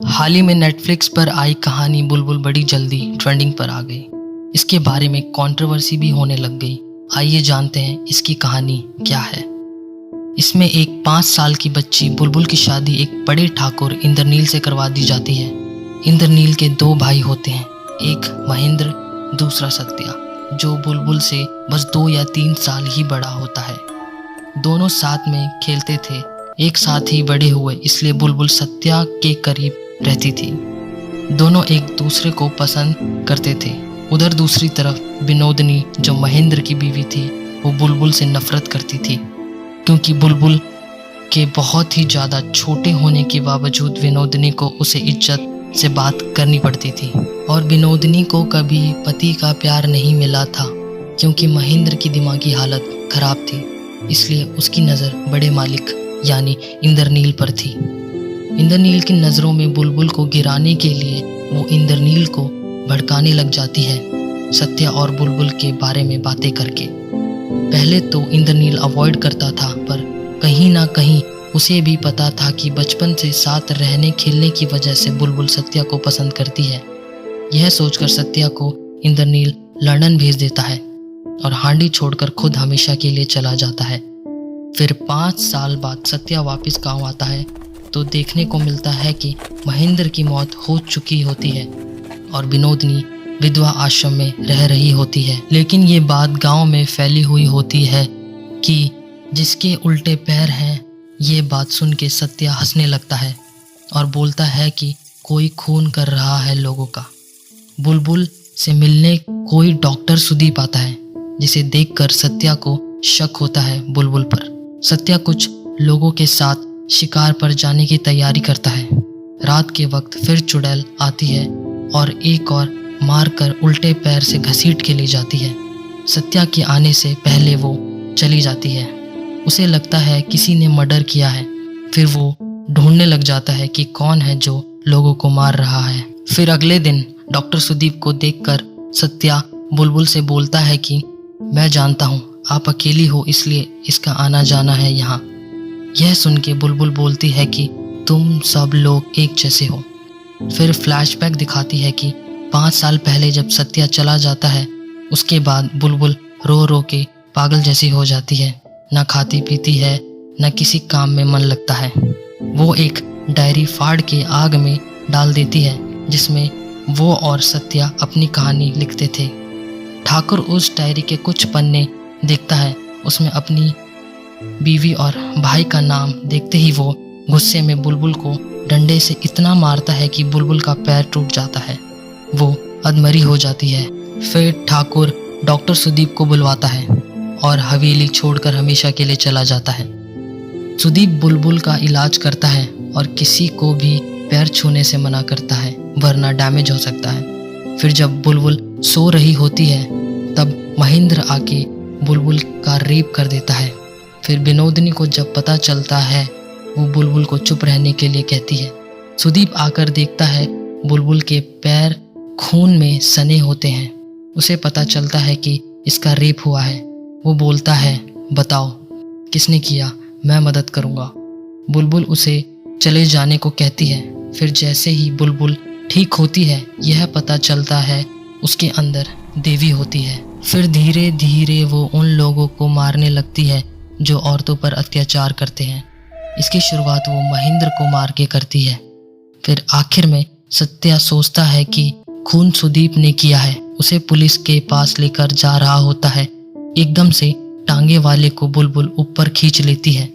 हाल ही में नेटफ्लिक्स पर आई कहानी बुलबुल बड़ी जल्दी ट्रेंडिंग पर आ गई। इसके बारे में कंट्रोवर्सी भी होने लग गई। आइए जानते हैं इसकी कहानी क्या है। इसमें एक 5 साल की बच्ची बुलबुल की शादी एक बड़े ठाकुर इंद्रनील से करवा दी जाती है। इंद्रनील के 2 भाई होते हैं, एक महेंद्र, दूसरा सत्या, जो बुलबुल से बस 2 या 3 साल ही बड़ा होता है। दोनों साथ में खेलते थे, एक साथ ही बड़े हुए, इसलिए बुलबुल सत्या के करीब रहती थी। दोनों एक दूसरे को पसंद करते थे। उधर दूसरी तरफ विनोदनी, जो महेंद्र की बीवी थी, वो बुलबुल से नफरत करती थी, क्योंकि बुलबुल के बहुत ही ज़्यादा छोटे होने के बावजूद विनोदनी को उसे इज्जत से बात करनी पड़ती थी। और विनोदनी को कभी पति का प्यार नहीं मिला था, क्योंकि महेंद्र की दिमागी हालत खराब थी, इसलिए उसकी नज़र बड़े मालिक यानी इंद्रनील पर थी। इंद्रनील की नज़रों में बुलबुल को गिराने के लिए वो इंद्रनील को भड़काने लग जाती है, सत्या और बुलबुल के बारे में बातें करके। पहले तो इंद्रनील अवॉइड करता था, पर कहीं ना कहीं उसे भी पता था कि बचपन से साथ रहने खेलने की वजह से बुलबुल सत्या को पसंद करती है। यह सोचकर सत्या को इंद्रनील लंदन भेज देता है और हांडी छोड़कर खुद हमेशा के लिए चला जाता है। फिर 5 साल बाद सत्या वापस गांव आता है तो देखने को मिलता है कि महेंद्र की मौत हो चुकी होती है और विनोदनी विधवा आश्रम में रह रही होती है। लेकिन ये बात गांव में फैली हुई होती है कि जिसके उल्टे पैर हैं। ये बात सुन के सत्या हंसने लगता है और बोलता है कि कोई खून कर रहा है लोगों का। बुलबुल से मिलने कोई डॉक्टर सुदीप आता है, जिसे देखकर सत्या को शक होता है बुलबुल पर। सत्या कुछ लोगों के साथ शिकार पर जाने की तैयारी करता है। रात के वक्त फिर चुड़ैल आती है और एक और मारकर उल्टे पैर से घसीट के ले जाती है। सत्या के आने से पहले वो चली जाती है। उसे लगता है किसी ने मर्डर किया है। फिर वो ढूंढने लग जाता है कि कौन है जो लोगों को मार रहा है। फिर अगले दिन डॉक्टर सुदीप को देखकर सत्या बुलबुल से बोलता है कि मैं जानता हूँ आप अकेली हो, इसलिए इसका आना जाना है यहाँ। यह सुन के बुलबुल बोलती है कि तुम सब लोग एक जैसे हो। फिर फ्लैशबैक दिखाती है कि 5 साल पहले जब सत्या चला जाता है, उसके बाद बुलबुल रो रो के पागल जैसी हो जाती है। न खाती पीती है, न किसी काम में मन लगता है। वो एक डायरी फाड़ के आग में डाल देती है, जिसमें वो और सत्या अपनी कहानी लिखते थे। ठाकुर उस डायरी के कुछ पन्ने देखता है। उसमें अपनी बीवी और भाई का नाम देखते ही वो गुस्से में बुलबुल को डंडे से इतना मारता है कि बुलबुल का पैर टूट जाता है। वो अधमरी हो जाती है। फिर ठाकुर डॉक्टर सुदीप को बुलवाता है और हवेली छोड़कर हमेशा के लिए चला जाता है। सुदीप बुलबुल का इलाज करता है और किसी को भी पैर छूने से मना करता है, वरना डैमेज हो सकता है। फिर जब बुलबुल सो रही होती है, तब महेंद्र आके बुलबुल का रेप कर देता है। फिर विनोदनी को जब पता चलता है, वो बुलबुल को चुप रहने के लिए कहती है। सुदीप आकर देखता है बुलबुल के पैर खून में सने होते हैं। उसे पता चलता है कि इसका रेप हुआ है। वो बोलता है, बताओ किसने किया, मैं मदद करूँगा। बुलबुल उसे चले जाने को कहती है। फिर जैसे ही बुलबुल ठीक होती है, यह पता चलता है उसके अंदर देवी होती है। फिर धीरे धीरे वो उन लोगों को मारने लगती है जो औरतों पर अत्याचार करते हैं। इसकी शुरुआत वो महेंद्र को मार के करती है। फिर आखिर में सत्या सोचता है कि खून सुदीप ने किया है। उसे पुलिस के पास लेकर जा रहा होता है। एकदम से टांगे वाले को बुलबुल ऊपर खींच लेती है।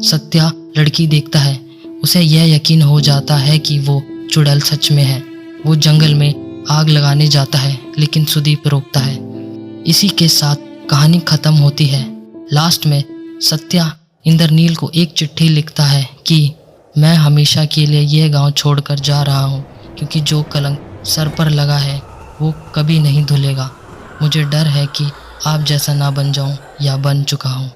सत्या लड़की देखता है। उसे यह यकीन हो जाता है कि वो चुड़ैल सच में है। वो जंगल में आग लगाने जाता है, लेकिन सुदीप रोकता है। इसी के साथ कहानी खत्म होती है। लास्ट में सत्या इंद्रनील को एक चिट्ठी लिखता है कि मैं हमेशा के लिए यह गांव छोड़कर जा रहा हूं, क्योंकि जो कलंक सर पर लगा है वो कभी नहीं धुलेगा। मुझे डर है कि आप जैसा ना बन जाऊं या बन चुका हूं।